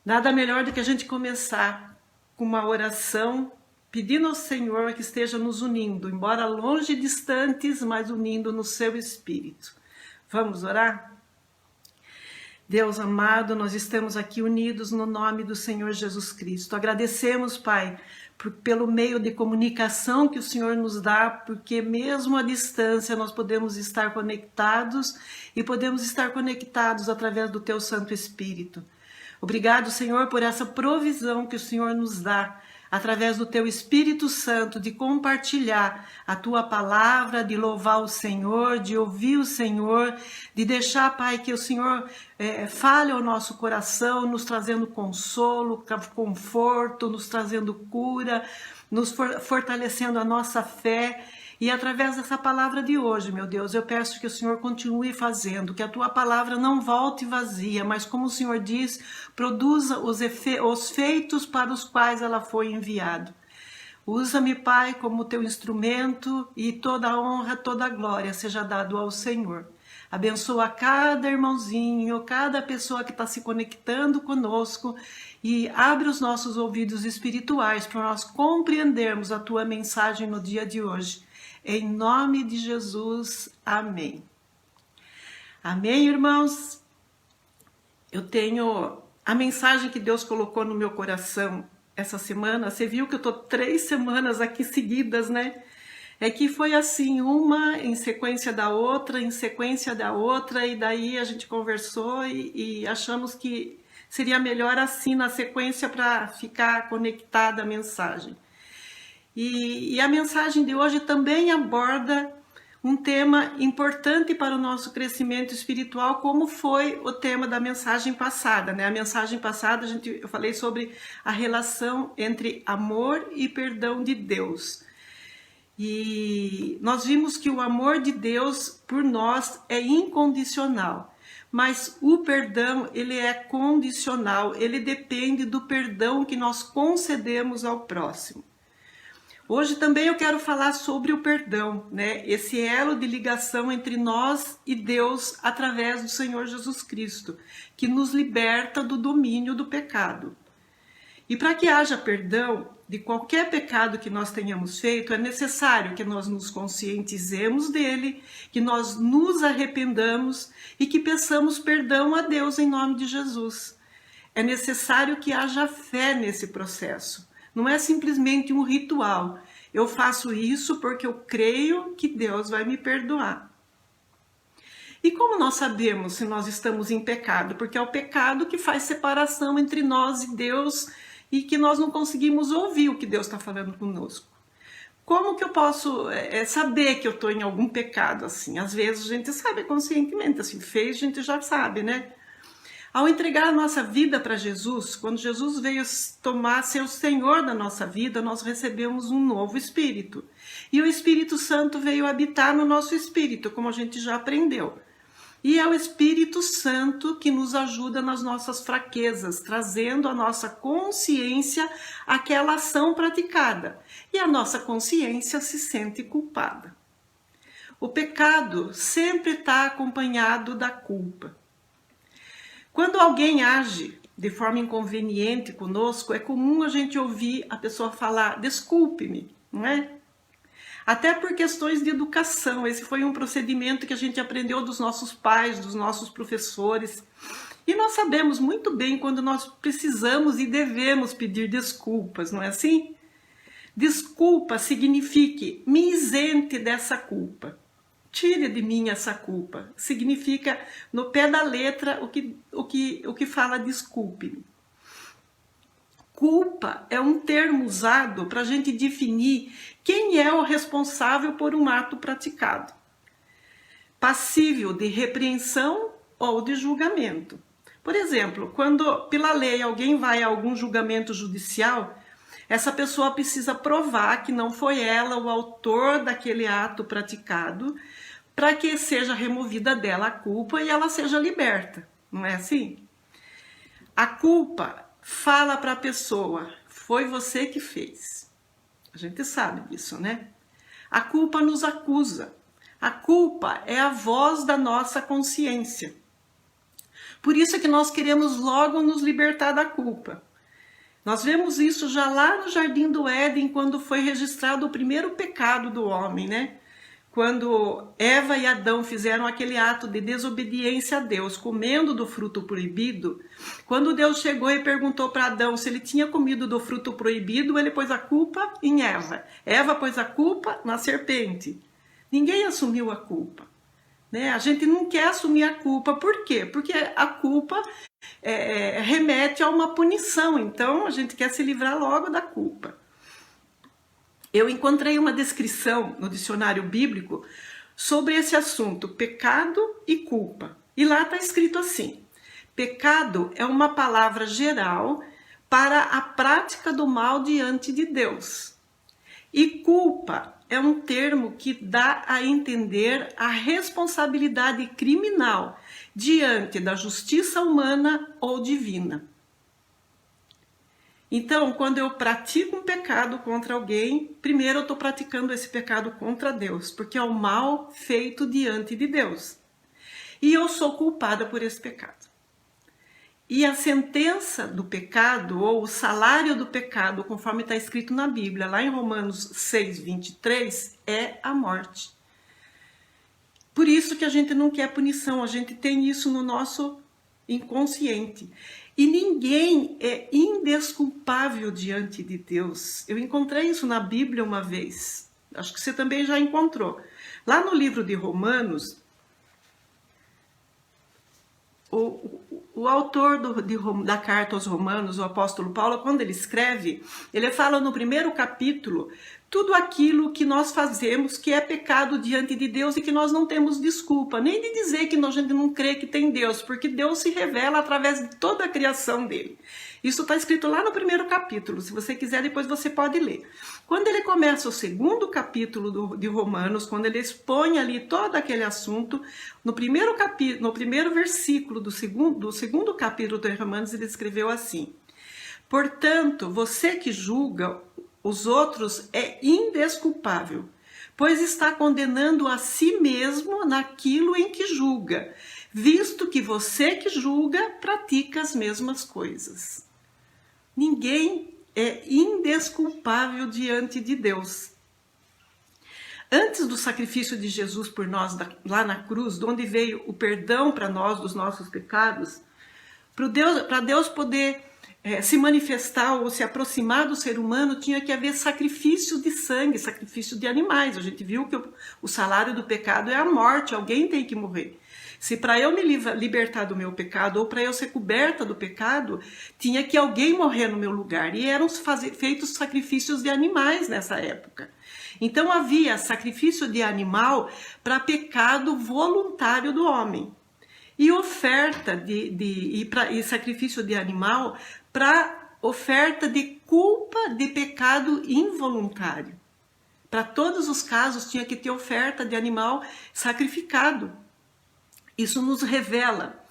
Nada melhor do que a gente começar com uma oração pedindo ao Senhor que esteja nos unindo, embora longe e distantes, mas unindo no seu espírito. Vamos orar? Deus amado, nós estamos aqui unidos no nome do Senhor Jesus Cristo. Agradecemos, Pai, pelo meio de comunicação que o Senhor nos dá, porque mesmo à distância nós podemos estar conectados e podemos estar conectados através do Teu Santo Espírito. Obrigado, Senhor, por essa provisão que o Senhor nos dá, através do Teu Espírito Santo, de compartilhar a Tua palavra, de louvar o Senhor, de ouvir o Senhor, de deixar, Pai, que o Senhor fale ao nosso coração, nos trazendo consolo, conforto, nos trazendo cura, nos fortalecendo a nossa fé. E através dessa palavra de hoje, meu Deus, eu peço que o Senhor continue fazendo, que a Tua palavra não volte vazia, mas como o Senhor diz, produza os feitos para os quais ela foi enviada. Usa-me, Pai, como Teu instrumento e toda a honra, toda a glória seja dado ao Senhor. Abençoa cada irmãozinho, cada pessoa que está se conectando conosco e abre os nossos ouvidos espirituais para nós compreendermos a Tua mensagem no dia de hoje. Em nome de Jesus, amém. Amém, irmãos? Eu tenho a mensagem que Deus colocou no meu coração essa semana. Você viu que eu estou 3 semanas aqui seguidas, né? É que foi assim, uma em sequência da outra, e daí a gente conversou e achamos que seria melhor assim na sequência para ficar conectada a mensagem. E a mensagem de hoje também aborda um tema importante para o nosso crescimento espiritual, como foi o tema da mensagem passada, né? A mensagem passada eu falei sobre a relação entre amor e perdão de Deus. E nós vimos que o amor de Deus por nós é incondicional, mas o perdão ele é condicional, ele depende do perdão que nós concedemos ao próximo. Hoje também eu quero falar sobre o perdão, né? Esse elo de ligação entre nós e Deus através do Senhor Jesus Cristo, que nos liberta do domínio do pecado. E para que haja perdão de qualquer pecado que nós tenhamos feito, é necessário que nós nos conscientizemos dele, que nós nos arrependamos e que peçamos perdão a Deus em nome de Jesus. É necessário que haja fé nesse processo. Não é simplesmente um ritual. Eu faço isso porque eu creio que Deus vai me perdoar. E como nós sabemos se nós estamos em pecado? Porque é o pecado que faz separação entre nós e Deus e que nós não conseguimos ouvir o que Deus está falando conosco. Como que eu posso saber que eu estou em algum pecado assim? Às vezes a gente sabe conscientemente, assim, fez, a gente já sabe, né? Ao entregar a nossa vida para Jesus, quando Jesus veio ser o Senhor da nossa vida, nós recebemos um novo Espírito. E o Espírito Santo veio habitar no nosso espírito, como a gente já aprendeu. E é o Espírito Santo que nos ajuda nas nossas fraquezas, trazendo à nossa consciência aquela ação praticada. E a nossa consciência se sente culpada. O pecado sempre está acompanhado da culpa. Quando alguém age de forma inconveniente conosco, é comum a gente ouvir a pessoa falar, desculpe-me, não é? Até por questões de educação, esse foi um procedimento que a gente aprendeu dos nossos pais, dos nossos professores. E nós sabemos muito bem quando nós precisamos e devemos pedir desculpas, não é assim? Desculpa significa me isente dessa culpa. Tire de mim essa culpa. Significa, no pé da letra, o que fala desculpe-me. Culpa é um termo usado para a gente definir quem é o responsável por um ato praticado. Passível de repreensão ou de julgamento. Por exemplo, quando pela lei alguém vai a algum julgamento judicial, essa pessoa precisa provar que não foi ela o autor daquele ato praticado, para que seja removida dela a culpa e ela seja liberta, não é assim? A culpa fala para a pessoa, foi você que fez. A gente sabe disso, né? A culpa nos acusa. A culpa é a voz da nossa consciência. Por isso é que nós queremos logo nos libertar da culpa. Nós vemos isso já lá no Jardim do Éden, quando foi registrado o primeiro pecado do homem, né? Quando Eva e Adão fizeram aquele ato de desobediência a Deus, comendo do fruto proibido, quando Deus chegou e perguntou para Adão se ele tinha comido do fruto proibido, ele pôs a culpa em Eva. Eva pôs a culpa na serpente. Ninguém assumiu a culpa, né? A gente não quer assumir a culpa. Por quê? Porque a culpa remete a uma punição. Então a gente quer se livrar logo da culpa. Eu encontrei uma descrição no dicionário bíblico sobre esse assunto, pecado e culpa. E lá está escrito assim: pecado é uma palavra geral para a prática do mal diante de Deus. E culpa é um termo que dá a entender a responsabilidade criminal diante da justiça humana ou divina. Então, quando eu pratico um pecado contra alguém, primeiro eu estou praticando esse pecado contra Deus, porque é o mal feito diante de Deus. E eu sou culpada por esse pecado. E a sentença do pecado, ou o salário do pecado, conforme está escrito na Bíblia, lá em Romanos 6:23, é a morte. Por isso que a gente não quer punição, a gente tem isso no nosso inconsciente. E ninguém é indesculpável diante de Deus. Eu encontrei isso na Bíblia uma vez. Acho que você também já encontrou. Lá no livro de Romanos, o autor da carta aos Romanos, o apóstolo Paulo, quando ele escreve, ele fala no primeiro capítulo tudo aquilo que nós fazemos que é pecado diante de Deus e que nós não temos desculpa, nem de dizer que a gente não crê que tem Deus, porque Deus se revela através de toda a criação dele. Isso está escrito lá no primeiro capítulo, se você quiser depois você pode ler. Quando ele começa o segundo capítulo de Romanos, quando ele expõe ali todo aquele assunto, no primeiro versículo do segundo capítulo de Romanos, ele escreveu assim: portanto, você que julga os outros é indesculpável, pois está condenando a si mesmo naquilo em que julga, visto que você que julga pratica as mesmas coisas. Ninguém é indesculpável diante de Deus. Antes do sacrifício de Jesus por nós lá na cruz, de onde veio o perdão para nós dos nossos pecados, para Deus poder se manifestar ou se aproximar do ser humano, tinha que haver sacrifício de sangue, sacrifício de animais. A gente viu que o salário do pecado é a morte, alguém tem que morrer. Se para eu me libertar do meu pecado ou para eu ser coberta do pecado, tinha que alguém morrer no meu lugar. E eram feitos sacrifícios de animais nessa época. Então havia sacrifício de animal para pecado voluntário do homem. E oferta e sacrifício de animal para oferta de culpa de pecado involuntário. Para todos os casos tinha que ter oferta de animal sacrificado. Isso nos revela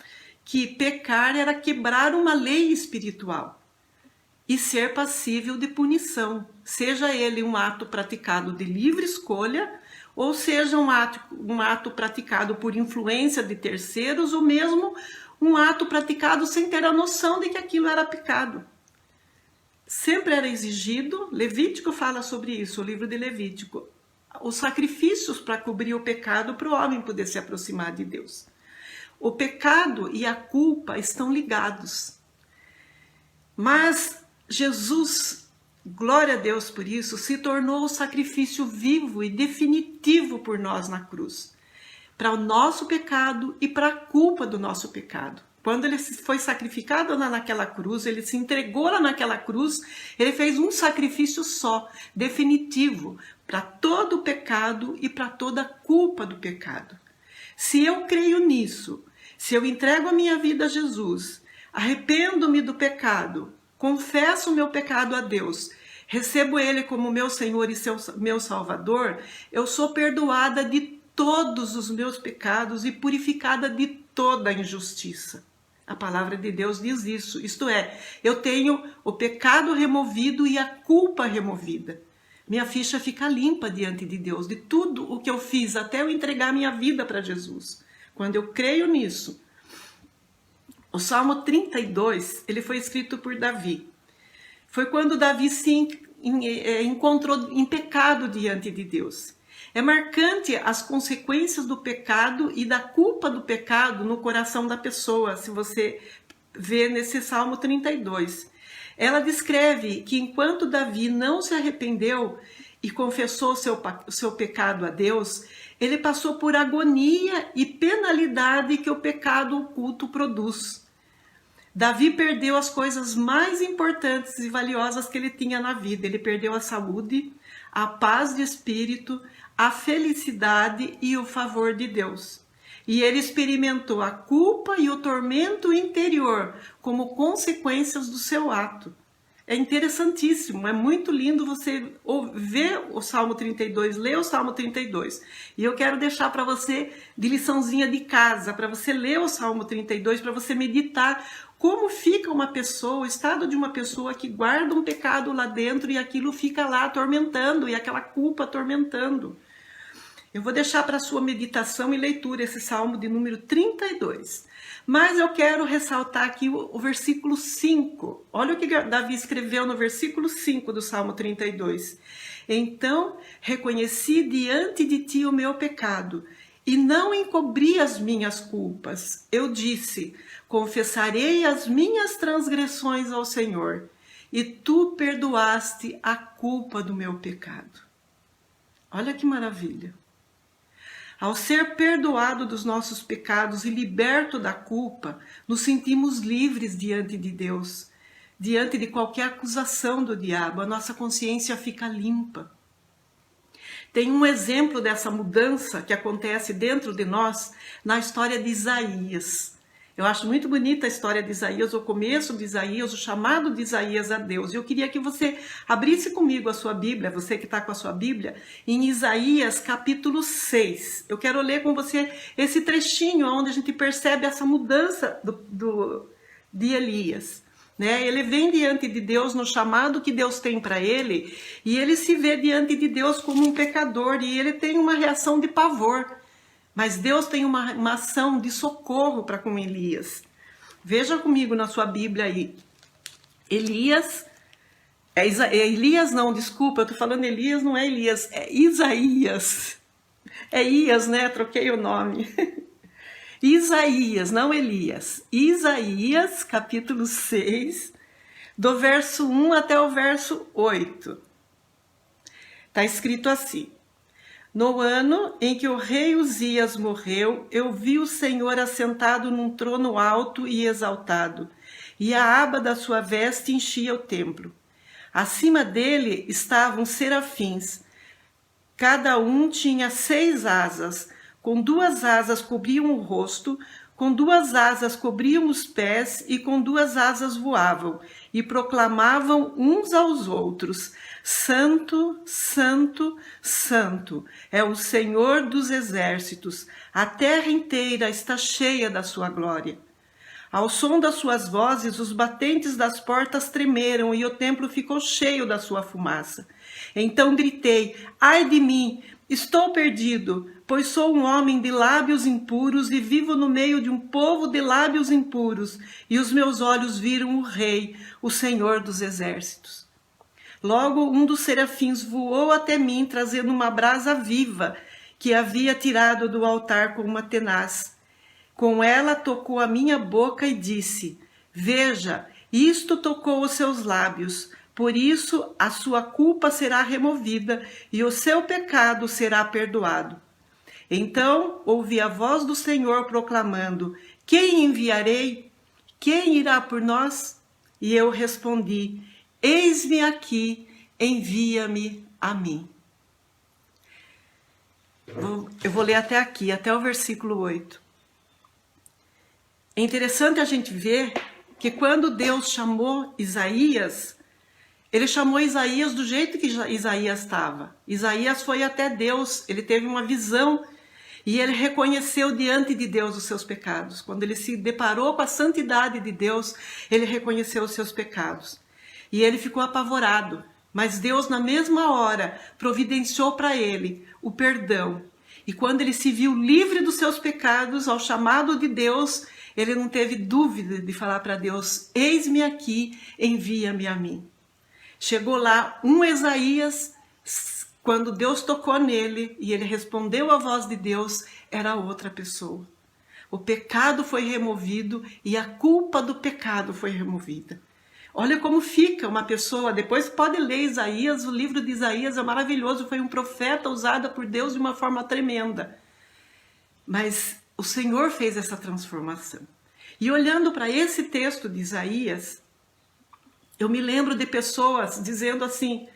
que pecar era quebrar uma lei espiritual e ser passível de punição, seja ele um ato praticado de livre escolha, ou seja um ato praticado por influência de terceiros, ou mesmo um ato praticado sem ter a noção de que aquilo era pecado. Sempre era exigido, Levítico fala sobre isso, o livro de Levítico, os sacrifícios para cobrir o pecado para o homem poder se aproximar de Deus. O pecado e a culpa estão ligados. Mas Jesus, glória a Deus por isso, se tornou o sacrifício vivo e definitivo por nós na cruz, para o nosso pecado e para a culpa do nosso pecado. Quando ele foi sacrificado lá naquela cruz, ele se entregou lá naquela cruz, ele fez um sacrifício só, definitivo, para todo o pecado e para toda a culpa do pecado. Se eu creio nisso, se eu entrego a minha vida a Jesus, arrependo-me do pecado, confesso o meu pecado a Deus, recebo Ele como meu Senhor e meu Salvador, eu sou perdoada de todos os meus pecados e purificada de toda a injustiça. A palavra de Deus diz isso, isto é, eu tenho o pecado removido e a culpa removida. Minha ficha fica limpa diante de Deus, de tudo o que eu fiz até eu entregar minha vida para Jesus. Quando eu creio nisso, O Salmo 32, ele foi escrito por Davi. Foi quando Davi se encontrou em pecado diante de Deus. É marcante as consequências do pecado e da culpa do pecado no coração da pessoa, se você vê nesse Salmo 32. Ela descreve que enquanto Davi não se arrependeu e confessou o seu pecado a Deus, ele passou por agonia e penalidade que o pecado oculto produz. Davi perdeu as coisas mais importantes e valiosas que ele tinha na vida. Ele perdeu a saúde, a paz de espírito, a felicidade e o favor de Deus. E ele experimentou a culpa e o tormento interior como consequências do seu ato. É interessantíssimo, é muito lindo você ver o Salmo 32, ler o Salmo 32. E eu quero deixar para você de liçãozinha de casa, para você ler o Salmo 32, para você meditar como fica uma pessoa, o estado de uma pessoa que guarda um pecado lá dentro e aquilo fica lá atormentando, e aquela culpa atormentando. Eu vou deixar para sua meditação e leitura esse Salmo de número 32. Mas eu quero ressaltar aqui o versículo 5. Olha o que Davi escreveu no versículo 5 do Salmo 32. Então reconheci diante de ti o meu pecado e não encobri as minhas culpas. Eu disse, confessarei as minhas transgressões ao Senhor, e tu perdoaste a culpa do meu pecado. Olha que maravilha. Ao ser perdoado dos nossos pecados e liberto da culpa, nos sentimos livres diante de Deus. Diante de qualquer acusação do diabo, a nossa consciência fica limpa. Tem um exemplo dessa mudança que acontece dentro de nós na história de Isaías. Eu acho muito bonita a história de Isaías, o começo de Isaías, o chamado de Isaías a Deus. E eu queria que você abrisse comigo a sua Bíblia, você que está com a sua Bíblia, em Isaías capítulo 6. Eu quero ler com você esse trechinho onde a gente percebe essa mudança de Elias. Né? Ele vem diante de Deus no chamado que Deus tem para ele, e ele se vê diante de Deus como um pecador, e ele tem uma reação de pavor. Mas Deus tem uma ação de socorro para com Elias. Veja comigo na sua Bíblia aí. Elias não, desculpa, eu estou falando Elias, não é Elias, é Isaías. É Ias, né? Troquei o nome. Isaías, não Elias. Isaías, capítulo 6, do verso 1 até o verso 8. Está escrito assim. No ano em que o rei Uzias morreu, eu vi o Senhor assentado num trono alto e exaltado, e a aba da sua veste enchia o templo. Acima dele estavam serafins. Cada um tinha 6 asas, com 2 asas cobriam o rosto, com 2 asas cobriam os pés e com 2 asas voavam, e proclamavam uns aos outros, Santo, Santo, Santo, é o Senhor dos exércitos, a terra inteira está cheia da sua glória. Ao som das suas vozes, os batentes das portas tremeram e o templo ficou cheio da sua fumaça. Então gritei, ai de mim, estou perdido, pois sou um homem de lábios impuros e vivo no meio de um povo de lábios impuros, e os meus olhos viram o Rei, o Senhor dos exércitos. Logo um dos serafins voou até mim, trazendo uma brasa viva, que havia tirado do altar com uma tenaz. Com ela tocou a minha boca e disse, veja, isto tocou os seus lábios, por isso a sua culpa será removida e o seu pecado será perdoado. Então ouvi a voz do Senhor proclamando, quem enviarei? Quem irá por nós? E eu respondi, eis-me aqui, envia-me a mim. Eu vou ler até aqui, até o versículo 8. É interessante a gente ver que quando Deus chamou Isaías, ele chamou Isaías do jeito que Isaías estava. Isaías foi até Deus, ele teve uma visão e ele reconheceu diante de Deus os seus pecados. Quando ele se deparou com a santidade de Deus, ele reconheceu os seus pecados. E ele ficou apavorado, mas Deus na mesma hora providenciou para ele o perdão. E quando ele se viu livre dos seus pecados, ao chamado de Deus, Ele não teve dúvida de falar para Deus: eis-me aqui, envia-me a mim. Chegou lá um Isaías, quando Deus tocou nele e ele respondeu à voz de Deus, era outra pessoa. O pecado foi removido e a culpa do pecado foi removida. Olha como fica uma pessoa, depois pode ler Isaías, o livro de Isaías é maravilhoso, foi um profeta usado por Deus de uma forma tremenda. Mas o Senhor fez essa transformação. E olhando para esse texto de Isaías, eu me lembro de pessoas dizendo assim,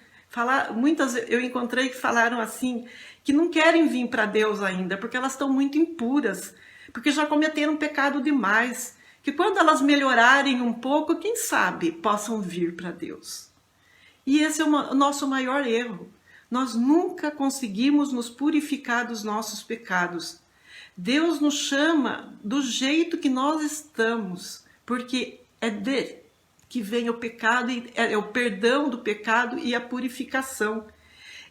muitas eu encontrei que falaram assim, que não querem vir para Deus ainda, porque elas estão muito impuras, porque já cometeram pecado demais, que quando elas melhorarem um pouco, quem sabe, possam vir para Deus. E esse é o nosso maior erro. Nós nunca conseguimos nos purificar dos nossos pecados. Deus nos chama do jeito que nós estamos, porque é dele que vem o pecado, é o perdão do pecado e a purificação.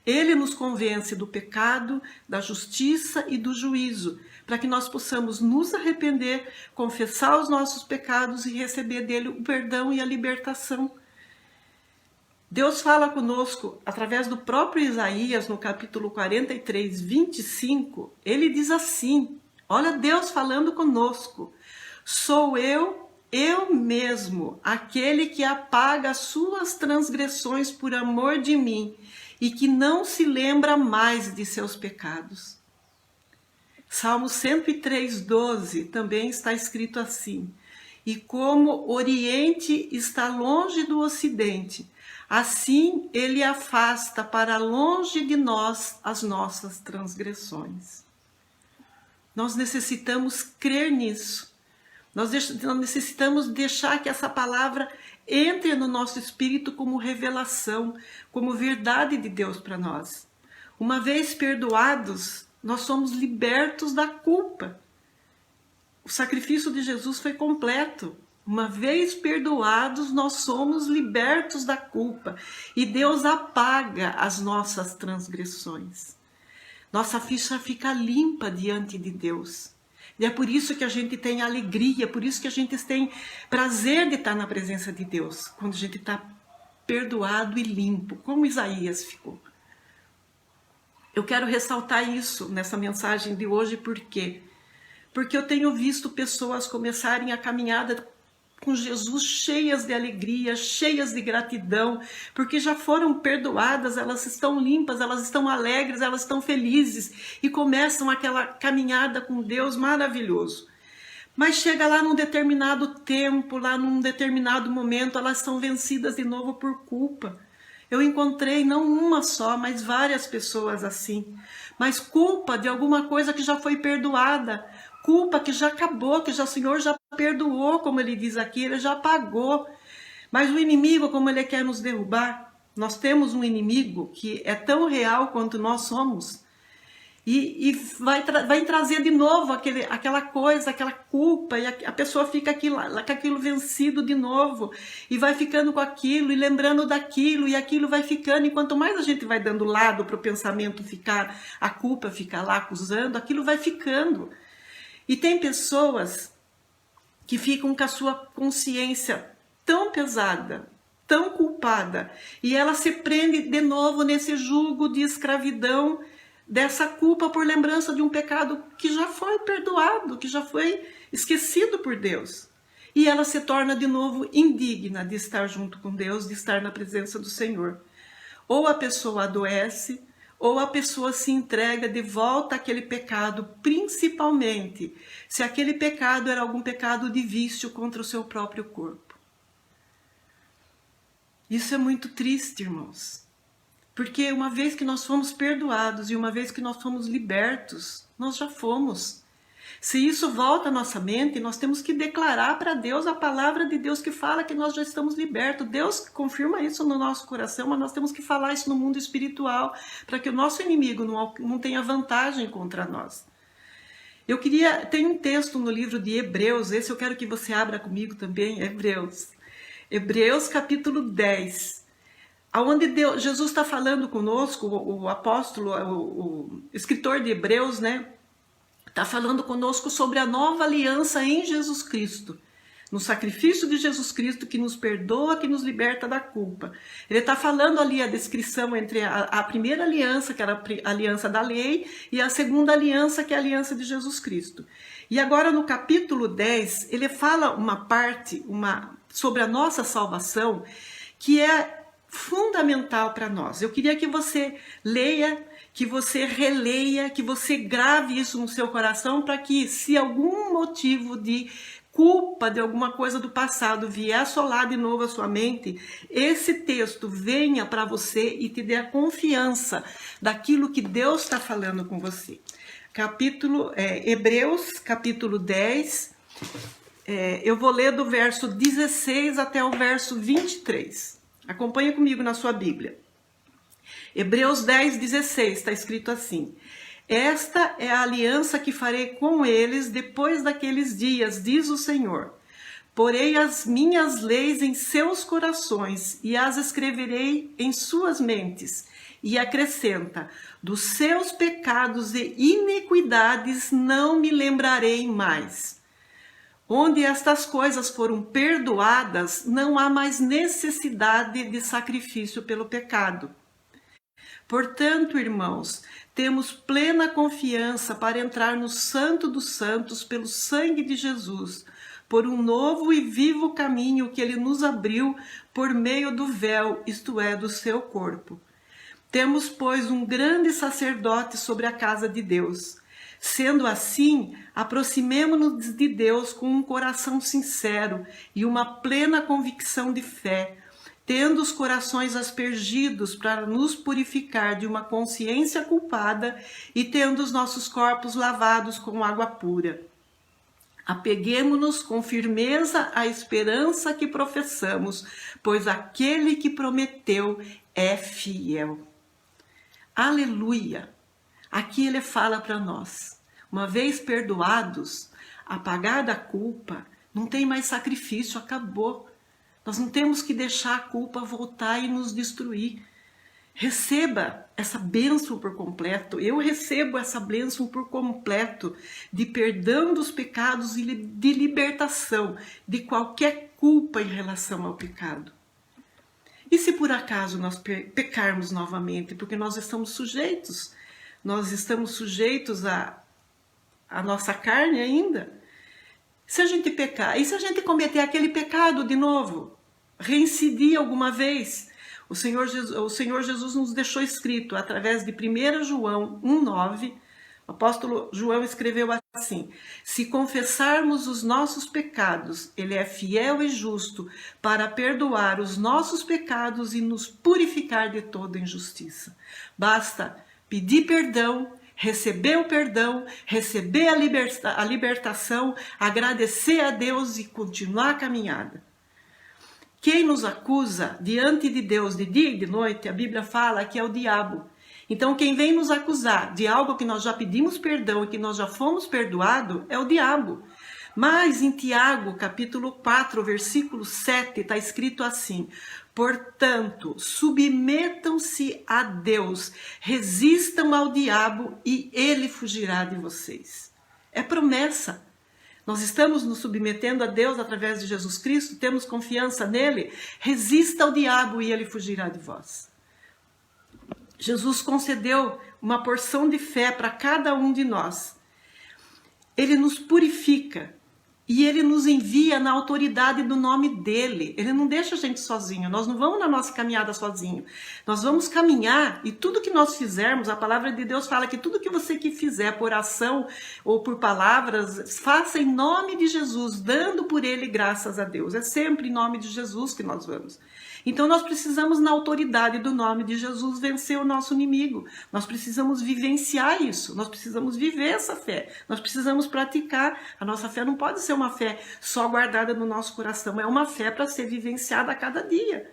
Ele nos convence do pecado, da justiça e do juízo, para que nós possamos nos arrepender, confessar os nossos pecados e receber dele o perdão e a libertação. Deus fala conosco através do próprio Isaías, no capítulo 43, 25, ele diz assim, olha Deus falando conosco: sou eu mesmo, aquele que apaga as suas transgressões por amor de mim e que não se lembra mais de seus pecados. Salmo 103, 12 também está escrito assim: e como o Oriente está longe do Ocidente, assim ele afasta para longe de nós as nossas transgressões. Nós necessitamos crer nisso. Nós necessitamos deixar que essa palavra entre no nosso espírito como revelação, como verdade de Deus para nós. Uma vez perdoados, nós somos libertos da culpa. O sacrifício de Jesus foi completo. Uma vez perdoados, nós somos libertos da culpa. E Deus apaga as nossas transgressões. Nossa ficha fica limpa diante de Deus. E é por isso que a gente tem alegria, por isso que a gente tem prazer de estar na presença de Deus, quando a gente está perdoado e limpo, como Isaías ficou. Eu quero ressaltar isso nessa mensagem de hoje, por quê? Porque eu tenho visto pessoas começarem a caminhada com Jesus cheias de alegria, cheias de gratidão, porque já foram perdoadas, elas estão limpas, elas estão alegres, elas estão felizes e começam aquela caminhada com Deus maravilhoso. Mas chega lá num determinado tempo, lá num determinado momento, elas são vencidas de novo por culpa. Eu encontrei não uma só, mas várias pessoas assim. Mas culpa de alguma coisa que já foi perdoada, culpa que já acabou, que já o Senhor já perdoou, como ele diz aqui, ele já pagou. Mas o inimigo, como ele quer nos derrubar, nós temos um inimigo que é tão real quanto nós somos. E vai trazer de novo aquela coisa, aquela culpa, e a pessoa fica com aquilo vencido de novo, e vai ficando com aquilo, e lembrando daquilo, e aquilo vai ficando, e quanto mais a gente vai dando lado para o pensamento ficar, a culpa ficar lá acusando, aquilo vai ficando. E tem pessoas que ficam com a sua consciência tão pesada, tão culpada, e ela se prende de novo nesse jugo de escravidão, dessa culpa por lembrança de um pecado que já foi perdoado, que já foi esquecido por Deus. E ela se torna de novo indigna de estar junto com Deus, de estar na presença do Senhor. Ou a pessoa adoece, ou a pessoa se entrega de volta àquele pecado, principalmente se aquele pecado era algum pecado de vício contra o seu próprio corpo. Isso é muito triste, irmãos. Porque uma vez que nós fomos perdoados e uma vez que nós fomos libertos, nós já fomos. Se isso volta à nossa mente, nós temos que declarar para Deus a palavra de Deus que fala que nós já estamos libertos. Deus confirma isso no nosso coração, mas nós temos que falar isso no mundo espiritual, para que o nosso inimigo não tenha vantagem contra nós. Tem um texto no livro de Hebreus, esse eu quero que você abra comigo também, Hebreus capítulo 10. Onde Jesus está falando conosco, o apóstolo, o escritor de Hebreus, né? Está falando conosco sobre a nova aliança em Jesus Cristo, no sacrifício de Jesus Cristo que nos perdoa, que nos liberta da culpa. Ele está falando ali a descrição entre a primeira aliança, que era a aliança da lei, e a segunda aliança, que é a aliança de Jesus Cristo. E agora no capítulo 10, ele fala uma parte sobre a nossa salvação, que é fundamental para nós. Eu queria que você leia, que você releia, que você grave isso no seu coração, para que, se algum motivo de culpa de alguma coisa do passado vier assolar de novo a sua mente, esse texto venha para você e te dê a confiança daquilo que Deus está falando com você. Hebreus, capítulo 10, eu vou ler do verso 16 até o verso 23. Acompanhe comigo na sua Bíblia. Hebreus 10, 16, está escrito assim: esta é a aliança que farei com eles depois daqueles dias, diz o Senhor. Porei as minhas leis em seus corações e as escreverei em suas mentes. E acrescenta: dos seus pecados e iniquidades não me lembrarei mais. Onde estas coisas foram perdoadas, não há mais necessidade de sacrifício pelo pecado. Portanto, irmãos, temos plena confiança para entrar no Santo dos Santos pelo sangue de Jesus, por um novo e vivo caminho que ele nos abriu por meio do véu, isto é, do seu corpo. Temos, pois, um grande sacerdote sobre a casa de Deus. Sendo assim, aproximemo-nos de Deus com um coração sincero e uma plena convicção de fé, tendo os corações aspergidos para nos purificar de uma consciência culpada e tendo os nossos corpos lavados com água pura. Apeguemo-nos com firmeza à esperança que professamos, pois aquele que prometeu é fiel. Aleluia! Aqui ele fala para nós, uma vez perdoados, apagada a culpa, não tem mais sacrifício, acabou. Nós não temos que deixar a culpa voltar e nos destruir. Receba essa bênção por completo. Eu recebo essa bênção por completo de perdão dos pecados e de libertação de qualquer culpa em relação ao pecado. E se por acaso nós pecarmos novamente, porque nós estamos sujeitos à nossa carne ainda. Se a gente pecar, e se a gente cometer aquele pecado de novo, reincidir alguma vez, o Senhor Jesus nos deixou escrito, através de 1 João 1,9, o apóstolo João escreveu assim: se confessarmos os nossos pecados, ele é fiel e justo para perdoar os nossos pecados e nos purificar de toda injustiça. Basta pedir perdão, receber o perdão, receber a libertação, agradecer a Deus e continuar a caminhada. Quem nos acusa diante de Deus de dia e de noite, a Bíblia fala que é o diabo. Então quem vem nos acusar de algo que nós já pedimos perdão e que nós já fomos perdoados é o diabo. Mas em Tiago, capítulo 4, versículo 7, está escrito assim: portanto, submetam-se a Deus, resistam ao diabo e ele fugirá de vocês. É promessa. Nós estamos nos submetendo a Deus através de Jesus Cristo, temos confiança nele, resista ao diabo e ele fugirá de vós. Jesus concedeu uma porção de fé para cada um de nós. Ele nos purifica. E ele nos envia na autoridade do nome dele. Ele não deixa a gente sozinho. Nós não vamos na nossa caminhada sozinho. Nós vamos caminhar e tudo que nós fizermos, a palavra de Deus fala que tudo que você que fizer por ação ou por palavras, faça em nome de Jesus, dando por ele graças a Deus. É sempre em nome de Jesus que nós vamos. Então nós precisamos, na autoridade do nome de Jesus, vencer o nosso inimigo. Nós precisamos vivenciar isso. Nós precisamos viver essa fé. Nós precisamos praticar. A nossa fé não pode ser uma fé só guardada no nosso coração. É uma fé para ser vivenciada a cada dia.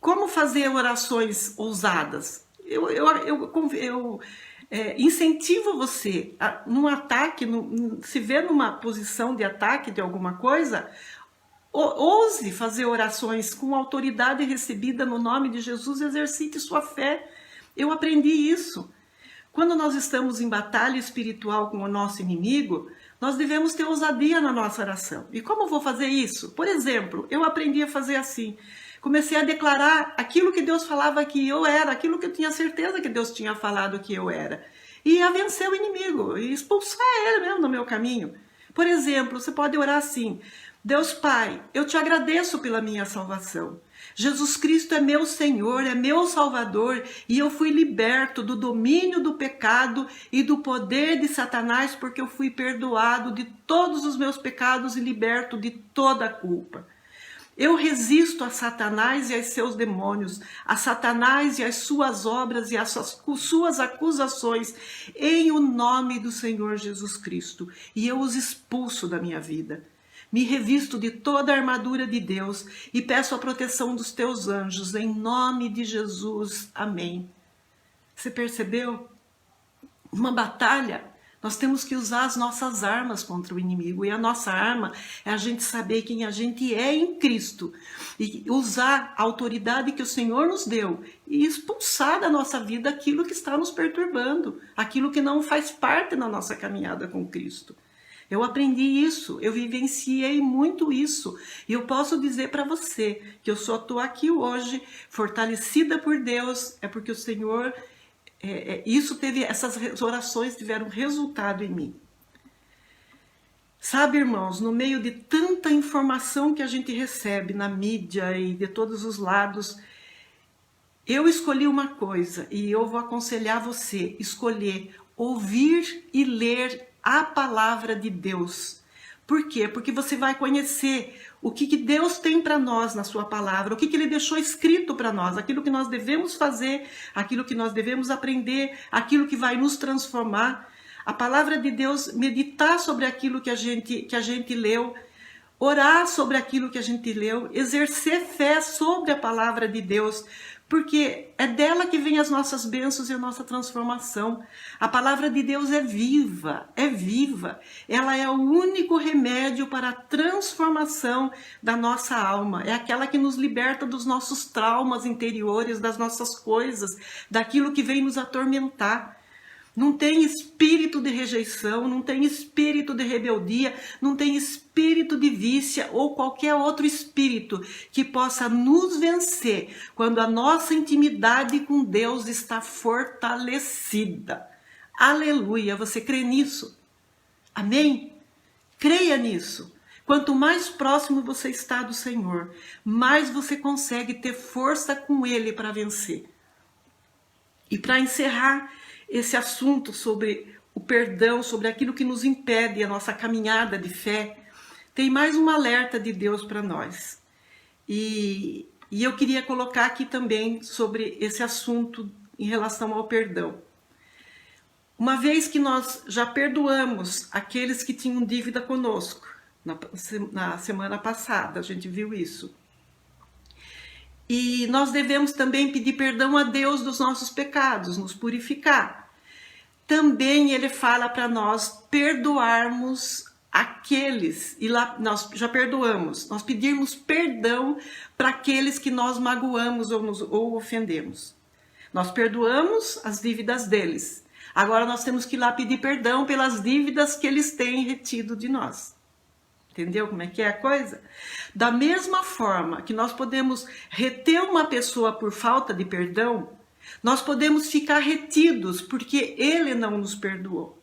Como fazer orações ousadas? Eu incentivo você, num ataque, se vê numa posição de ataque de alguma coisa, ouse fazer orações com autoridade recebida no nome de Jesus, exercite sua fé. Eu aprendi isso. Quando nós estamos em batalha espiritual com o nosso inimigo, nós devemos ter ousadia na nossa oração. E como eu vou fazer isso? Por exemplo, eu aprendi a fazer assim. Comecei a declarar aquilo que Deus falava que eu era, aquilo que eu tinha certeza que Deus tinha falado que eu era. E a vencer o inimigo, e expulsar ele mesmo no meu caminho. Por exemplo, você pode orar assim: Deus Pai, eu te agradeço pela minha salvação. Jesus Cristo é meu Senhor, é meu Salvador, e eu fui liberto do domínio do pecado e do poder de Satanás, porque eu fui perdoado de todos os meus pecados e liberto de toda a culpa. Eu resisto a Satanás e aos seus demônios, a Satanás e as suas obras e as suas acusações, em o nome do Senhor Jesus Cristo, e eu os expulso da minha vida. Me revisto de toda a armadura de Deus e peço a proteção dos teus anjos, em nome de Jesus. Amém. Você percebeu? Uma batalha, nós temos que usar as nossas armas contra o inimigo. E a nossa arma é a gente saber quem a gente é em Cristo. E usar a autoridade que o Senhor nos deu e expulsar da nossa vida aquilo que está nos perturbando, aquilo que não faz parte da nossa caminhada com Cristo. Eu aprendi isso, eu vivenciei muito isso. E eu posso dizer para você que eu só estou aqui hoje, fortalecida por Deus, é porque o Senhor, essas orações tiveram resultado em mim. Sabe, irmãos, no meio de tanta informação que a gente recebe na mídia e de todos os lados, eu escolhi uma coisa e eu vou aconselhar você, escolher ouvir e ler a palavra de Deus. Por quê? Porque você vai conhecer o que Deus tem para nós na sua palavra, o que Ele deixou escrito para nós, aquilo que nós devemos fazer, aquilo que nós devemos aprender, aquilo que vai nos transformar. A palavra de Deus, meditar sobre aquilo que a gente leu, orar sobre aquilo que a gente leu, exercer fé sobre a palavra de Deus, porque é dela que vem as nossas bênçãos e a nossa transformação. A palavra de Deus é viva, ela é o único remédio para a transformação da nossa alma, é aquela que nos liberta dos nossos traumas interiores, das nossas coisas, daquilo que vem nos atormentar. Não tem espírito de rejeição, não tem espírito de rebeldia, não tem espírito de vícia ou qualquer outro espírito que possa nos vencer quando a nossa intimidade com Deus está fortalecida. Aleluia! Você crê nisso? Amém? Creia nisso. Quanto mais próximo você está do Senhor, mais você consegue ter força com Ele para vencer. E para encerrar esse assunto sobre o perdão, sobre aquilo que nos impede a nossa caminhada de fé, tem mais um alerta de Deus para nós. E eu queria colocar aqui também sobre esse assunto em relação ao perdão. Uma vez que nós já perdoamos aqueles que tinham dívida conosco, na semana passada a gente viu isso, e nós devemos também pedir perdão a Deus dos nossos pecados, nos purificar. Também Ele fala para nós perdoarmos aqueles, e lá nós já perdoamos, nós pedirmos perdão para aqueles que nós magoamos ou ofendemos. Nós perdoamos as dívidas deles. Agora nós temos que ir lá pedir perdão pelas dívidas que eles têm retido de nós. Entendeu como é que é a coisa? Da mesma forma que nós podemos reter uma pessoa por falta de perdão, nós podemos ficar retidos porque ele não nos perdoou.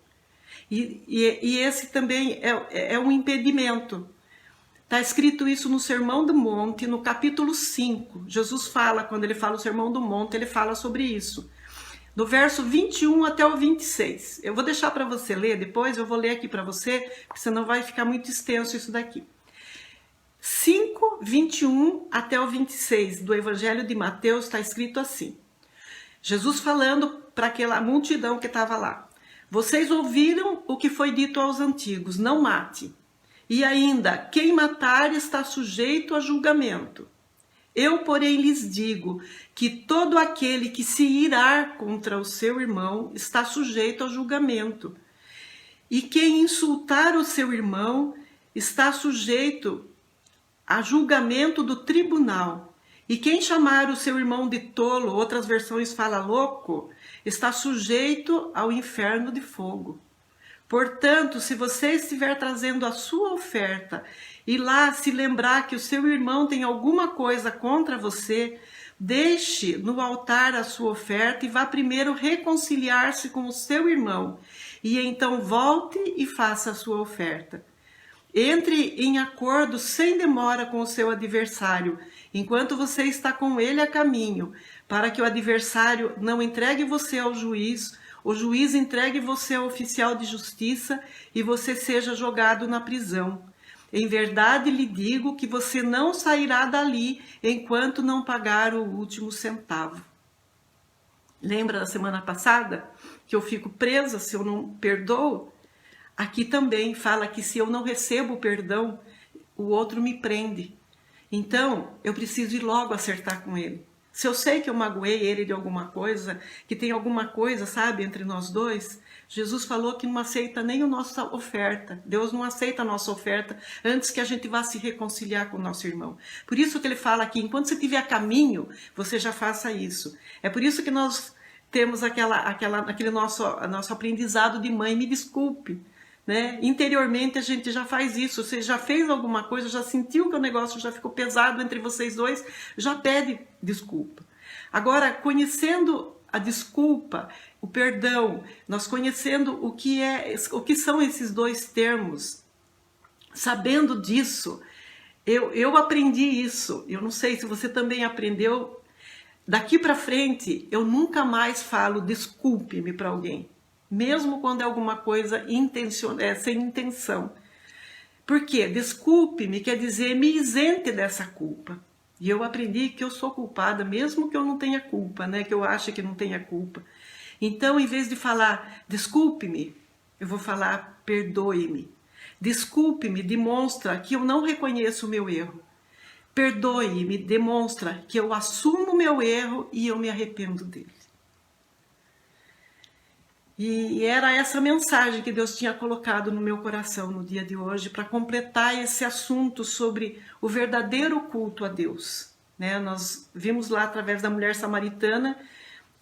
E esse também é um impedimento. Está escrito isso no Sermão do Monte, no capítulo 5. Jesus fala, quando ele fala o Sermão do Monte, ele fala sobre isso. Do verso 21 até o 26. Eu vou deixar para você ler depois, eu vou ler aqui para você, porque senão vai ficar muito extenso isso daqui. 5, 21 até o 26 do Evangelho de Mateus está escrito assim. Jesus falando para aquela multidão que estava lá. Vocês ouviram o que foi dito aos antigos, não mate. E ainda, quem matar está sujeito a julgamento. Eu, porém, lhes digo que todo aquele que se irar contra o seu irmão está sujeito a julgamento. E quem insultar o seu irmão está sujeito a julgamento do tribunal. E quem chamar o seu irmão de tolo, outras versões fala louco, está sujeito ao inferno de fogo. Portanto, se você estiver trazendo a sua oferta e lá se lembrar que o seu irmão tem alguma coisa contra você, deixe no altar a sua oferta e vá primeiro reconciliar-se com o seu irmão. E então volte e faça a sua oferta. Entre em acordo sem demora com o seu adversário, enquanto você está com ele a caminho, para que o adversário não entregue você ao juiz, o juiz entregue você ao oficial de justiça e você seja jogado na prisão. Em verdade lhe digo que você não sairá dali enquanto não pagar o último centavo. Lembra da semana passada que eu fico presa se eu não perdoo? Aqui também fala que se eu não recebo o perdão, o outro me prende. Então, eu preciso ir logo acertar com ele. Se eu sei que eu magoei ele de alguma coisa, que tem alguma coisa, sabe, entre nós dois, Jesus falou que não aceita nem a nossa oferta. Deus não aceita a nossa oferta antes que a gente vá se reconciliar com o nosso irmão. Por isso que ele fala aqui, enquanto você estiver a caminho, você já faça isso. É por isso que nós temos aquele nosso aprendizado de mãe, me desculpe. Né? Interiormente a gente já faz isso. Você já fez alguma coisa, já sentiu que o negócio já ficou pesado entre vocês dois, já pede desculpa. Agora, conhecendo a desculpa, o perdão, nós conhecendo o que são esses dois termos, sabendo disso, eu aprendi isso. Eu não sei se você também aprendeu. Daqui para frente, eu nunca mais falo desculpe-me para alguém. Mesmo quando é alguma coisa sem intenção. Por quê? Desculpe-me quer dizer me isente dessa culpa. E eu aprendi que eu sou culpada, mesmo que eu não tenha culpa, né? Que eu ache que não tenha culpa. Então, em vez de falar desculpe-me, eu vou falar perdoe-me. Desculpe-me demonstra que eu não reconheço o meu erro. Perdoe-me demonstra que eu assumo o meu erro e eu me arrependo dele. E era essa mensagem que Deus tinha colocado no meu coração no dia de hoje para completar esse assunto sobre o verdadeiro culto a Deus. Né? Nós vimos lá através da mulher samaritana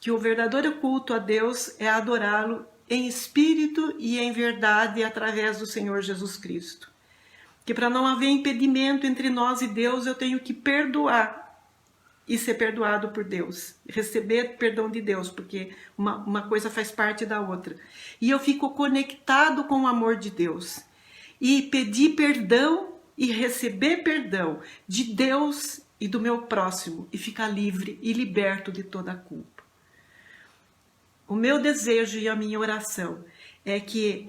que o verdadeiro culto a Deus é adorá-lo em espírito e em verdade através do Senhor Jesus Cristo. Que para não haver impedimento entre nós e Deus, eu tenho que perdoar e ser perdoado por Deus, receber perdão de Deus, porque uma coisa faz parte da outra. E eu fico conectado com o amor de Deus. E pedir perdão e receber perdão de Deus e do meu próximo, e ficar livre e liberto de toda a culpa. O meu desejo e a minha oração é que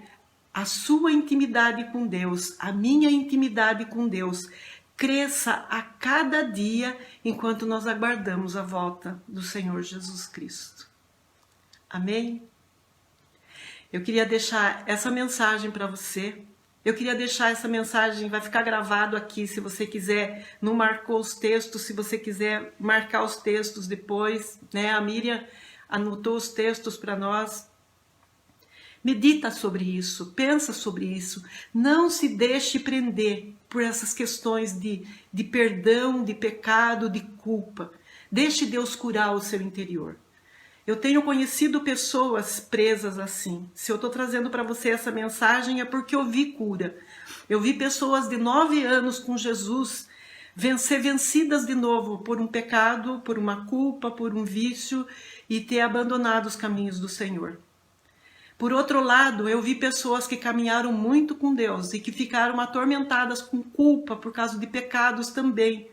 a sua intimidade com Deus, a minha intimidade com Deus, cresça a cada dia enquanto nós aguardamos a volta do Senhor Jesus Cristo. Amém? Eu queria deixar essa mensagem para você. Eu queria deixar essa mensagem, vai ficar gravado aqui, se você quiser, não marcou os textos, se você quiser marcar os textos depois, né? A Miriam anotou os textos para nós. Medita sobre isso, pensa sobre isso. Não se deixe prender por essas questões de perdão, de pecado, de culpa. Deixe Deus curar o seu interior. Eu tenho conhecido pessoas presas assim. Se eu estou trazendo para você essa mensagem é porque eu vi cura. Eu vi pessoas de 9 anos com Jesus ser vencidas de novo por um pecado, por uma culpa, por um vício e ter abandonado os caminhos do Senhor. Por outro lado, eu vi pessoas que caminharam muito com Deus e que ficaram atormentadas com culpa por causa de pecados também,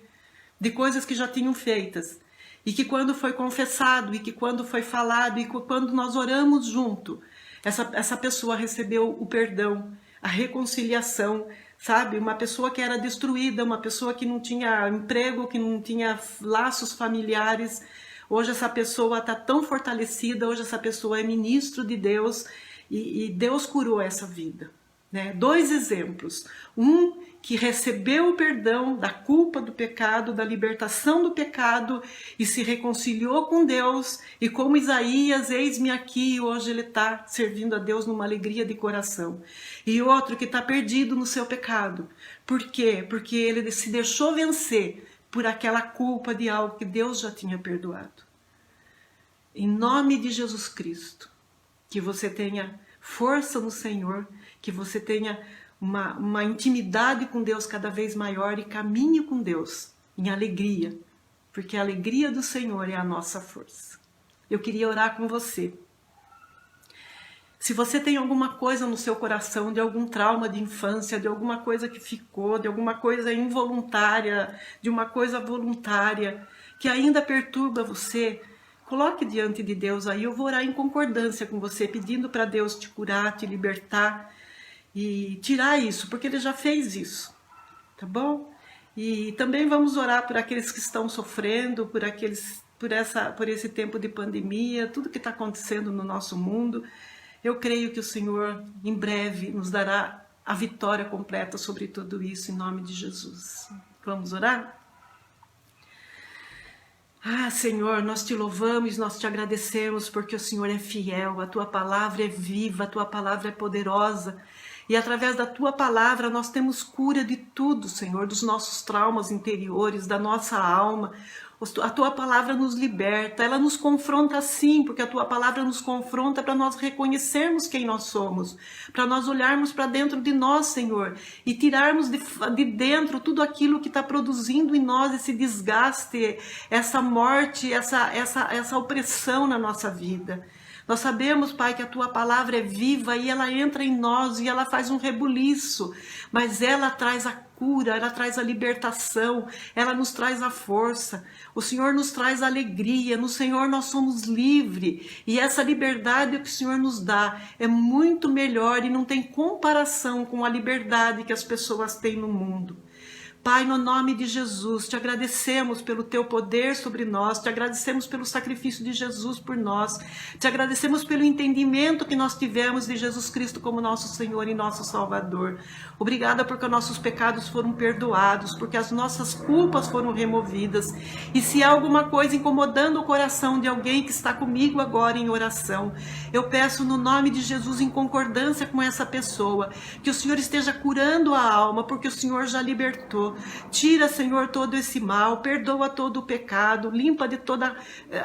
de coisas que já tinham feitas. E que quando foi confessado, e que quando foi falado, e que quando nós oramos junto, essa pessoa recebeu o perdão, a reconciliação, sabe? Uma pessoa que era destruída, uma pessoa que não tinha emprego, que não tinha laços familiares. Hoje essa pessoa está tão fortalecida, hoje essa pessoa é ministro de Deus e Deus curou essa vida. Né? 2 exemplos. Um que recebeu o perdão da culpa do pecado, da libertação do pecado e se reconciliou com Deus. E como Isaías, eis-me aqui, hoje ele está servindo a Deus numa alegria de coração. E outro que está perdido no seu pecado. Por quê? Porque ele se deixou vencer por aquela culpa de algo que Deus já tinha perdoado. Em nome de Jesus Cristo, que você tenha força no Senhor, que você tenha uma intimidade com Deus cada vez maior e caminhe com Deus em alegria, porque a alegria do Senhor é a nossa força. Eu queria orar com você. Se você tem alguma coisa no seu coração, de algum trauma de infância, de alguma coisa que ficou, de alguma coisa involuntária, de uma coisa voluntária, que ainda perturba você, coloque diante de Deus aí. Eu vou orar em concordância com você, pedindo para Deus te curar, te libertar e tirar isso, porque Ele já fez isso, tá bom? E também vamos orar por aqueles que estão sofrendo, por esse tempo de pandemia, tudo que está acontecendo no nosso mundo. Eu creio que o Senhor, em breve, nos dará a vitória completa sobre tudo isso, em nome de Jesus. Vamos orar? Ah, Senhor, nós te louvamos, nós te agradecemos, porque o Senhor é fiel, a Tua palavra é viva, a Tua palavra é poderosa. E através da Tua palavra nós temos cura de tudo, Senhor, dos nossos traumas interiores, da nossa alma. A Tua palavra nos liberta, ela nos confronta sim, porque a Tua palavra nos confronta para nós reconhecermos quem nós somos, para nós olharmos para dentro de nós, Senhor, e tirarmos de dentro tudo aquilo que está produzindo em nós esse desgaste, essa morte, essa opressão na nossa vida. Nós sabemos, Pai, que a Tua palavra é viva e ela entra em nós e ela faz um rebuliço, mas ela traz a cura, ela traz a libertação, ela nos traz a força. O Senhor nos traz a alegria, no Senhor nós somos livres e essa liberdade que o Senhor nos dá é muito melhor e não tem comparação com a liberdade que as pessoas têm no mundo. Pai, no nome de Jesus, te agradecemos pelo Teu poder sobre nós, te agradecemos pelo sacrifício de Jesus por nós, te agradecemos pelo entendimento que nós tivemos de Jesus Cristo como nosso Senhor e nosso Salvador. Obrigada porque nossos pecados foram perdoados, porque as nossas culpas foram removidas. E se há alguma coisa incomodando o coração de alguém que está comigo agora em oração, eu peço no nome de Jesus, em concordância com essa pessoa, que o Senhor esteja curando a alma, porque o Senhor já libertou. Tira, Senhor, todo esse mal, perdoa todo o pecado, limpa de toda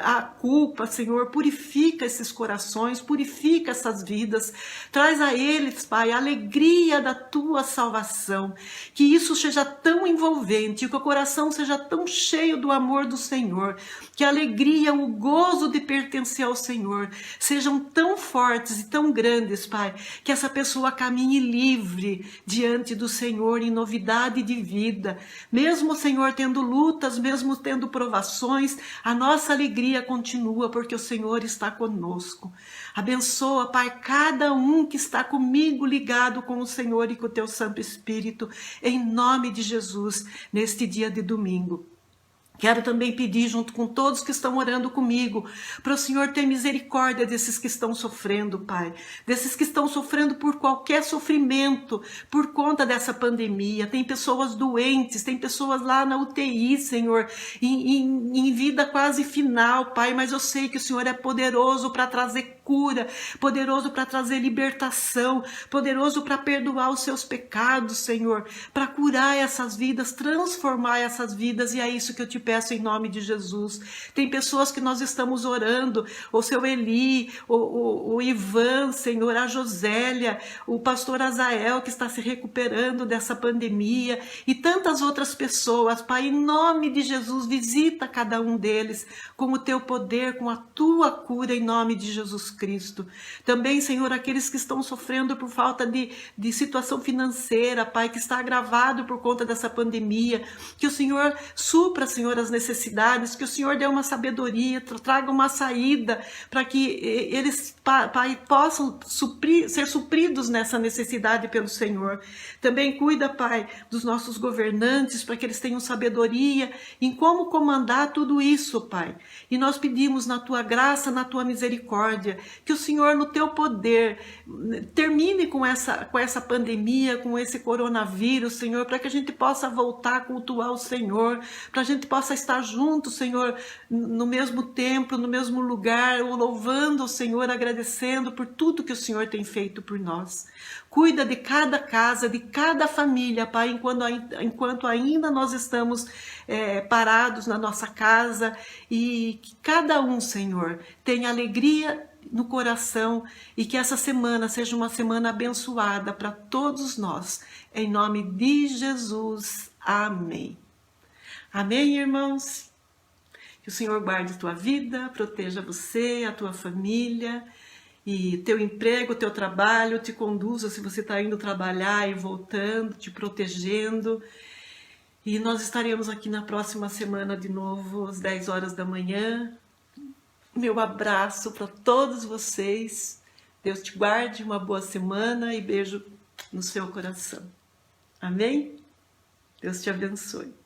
a culpa, Senhor, purifica esses corações, purifica essas vidas, traz a eles, Pai, a alegria da Tua salvação, que isso seja tão envolvente, que o coração seja tão cheio do amor do Senhor, que a alegria, o gozo de pertencer ao Senhor sejam tão fortes e tão grandes, Pai, que essa pessoa caminhe livre diante do Senhor em novidade de vida. Mesmo, Senhor, tendo lutas, mesmo tendo provações, a nossa alegria continua, porque o Senhor está conosco. Abençoa, Pai, cada um que está comigo ligado com o Senhor e com o Teu Santo Espírito, em nome de Jesus, neste dia de domingo. Quero também pedir, junto com todos que estão orando comigo, para o Senhor ter misericórdia desses que estão sofrendo, Pai. Desses que estão sofrendo por qualquer sofrimento, por conta dessa pandemia. Tem pessoas doentes, tem pessoas lá na UTI, Senhor, em vida quase final, Pai. Mas eu sei que o Senhor é poderoso para trazer cura, poderoso para trazer libertação, poderoso para perdoar os seus pecados, Senhor, para curar essas vidas, transformar essas vidas, e é isso que eu te peço em nome de Jesus. Tem pessoas que nós estamos orando, o seu Eli, o Ivan, Senhor, a Josélia, o pastor Azael, que está se recuperando dessa pandemia, e tantas outras pessoas, Pai, em nome de Jesus, visita cada um deles com o Teu poder, com a Tua cura, em nome de Jesus Cristo. Também, Senhor, aqueles que estão sofrendo por falta de situação financeira, Pai, que está agravado por conta dessa pandemia, que o Senhor supra, Senhor, as necessidades, que o Senhor dê uma sabedoria, traga uma saída para que eles, Pai, possam ser supridos nessa necessidade pelo Senhor. Também cuida, Pai, dos nossos governantes, para que eles tenham sabedoria em como comandar tudo isso, Pai. E nós pedimos na Tua graça, na Tua misericórdia, que o Senhor, no teu poder, termine com essa pandemia, com esse coronavírus, Senhor, para que a gente possa voltar a cultuar o Senhor, para a gente possa estar junto, Senhor, no mesmo templo, no mesmo lugar, louvando o Senhor, agradecendo por tudo que o Senhor tem feito por nós. Cuida de cada casa, de cada família, Pai, enquanto ainda nós estamos parados na nossa casa, e que cada um, Senhor, tenha alegria no coração e que essa semana seja uma semana abençoada para todos nós. Em nome de Jesus. Amém. Amém, irmãos? Que o Senhor guarde a tua vida, proteja você, a tua família, e teu emprego, teu trabalho, te conduza se você está indo trabalhar e voltando, te protegendo. E nós estaremos aqui na próxima semana de novo, às 10 horas da manhã. Meu abraço para todos vocês. Deus te guarde, uma boa semana e beijo no seu coração. Amém? Deus te abençoe.